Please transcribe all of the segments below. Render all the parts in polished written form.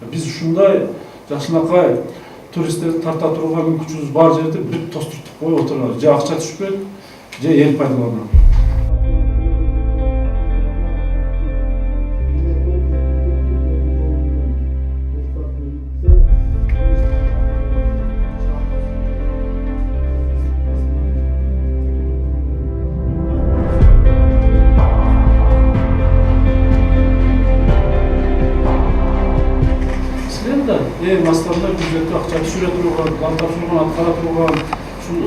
Биз ушундай жакшынакай туристтерди тарта турган мүмкүнчүлүгүбүз бар жерде бүт тостуртуп коюп отурабыз. Же акча түшпөйт, же эл пайдаланат. Эң баштарында бюджетте акча түшүрө турган, план тапшырган, аткара турган ушул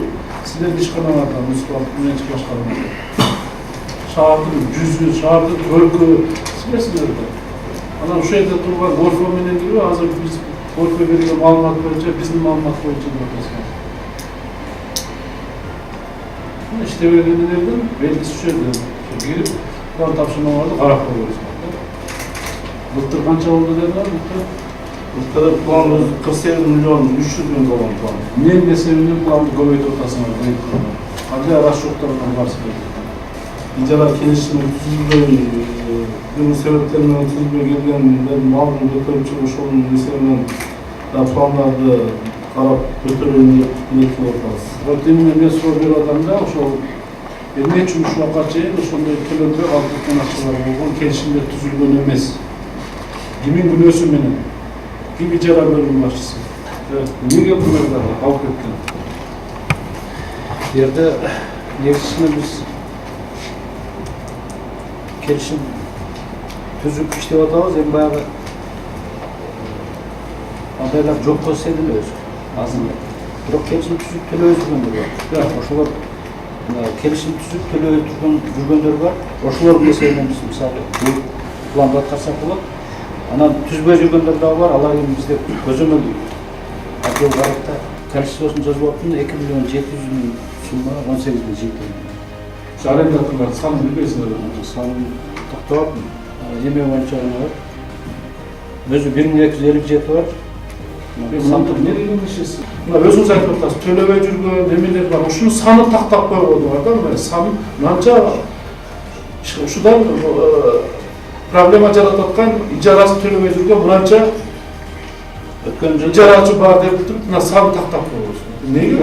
силердин ишканаларда муниципалдык менчик башкармасы. Шаардын жүзү, шаардын көркү силерсиздер да. Анан ошол жерде турган горфо менен кирип, азыр биз горфо берген маалымат боюнча, биздин маалымат боюнча деп атасыз. Мына иштебегендердин белгиси ошол жерде кирип, план тапшырмаларды карап коебуз. Былтыр канча болду дедиңер? Былтыр план 48 миллион 300 миң болгон план. Эмне себептен планды көбөйтүп атасыңар? Кандай расчёттардан барсыз? Ижара келишими түзүлбөй, бул себептер менен түзүлбөй келген малдын көтөрүп ошонун эсебинен пландарды карап көтөрөйүн деп ниеттенип атабыз. Вот именно мен суроо берип атам да, ошол эмне үчүн ушуга чейин ошондой төлөнбөй калып кеткен акчалар болгон, келишимдер түзүлгөн эмес. Кимдин күнөөсү менен? Ким ижара бөлүм башчысы? Эмнеге булар калып кеткен? Жерде негизинен биз келишим түзүп иштеп атабыз, эми баягы андайлар жок болсо эле өзү. Азыр бирок келишим түзүп төлөбөй жүргөндөр бар. Ошолор келишим түзүп төлөбөй жүргөндөр бар. Ошолордун эсебинен биз мисалы бул планды аткарсак болот. Анан түзбөй жүргөндөр дагы бар, алар эми бизде көзөмөл отдел барып да количествосун жазып аттым, 2 миллион 700 миң сумма 18 миң жетти. Арендаторлор санын билбейсиңер? Санын токтоп, эме боюнча бар. Өзү 1257 бар. Сандык эмне деген иши? Мына өзүңүз айтып атасыз, төлөбөй жүргөн эмелер бар. Ушунун саны тактап койгону бар да, мына сан мынча ушудан проблема жаратып аткан, ижарасын төлөбөй жүргөн мынча өткөн жылы ижарачы бар деп туруп, мына сан тактап койгонсуз. Неге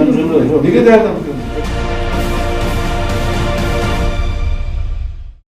даярданып келдиңер?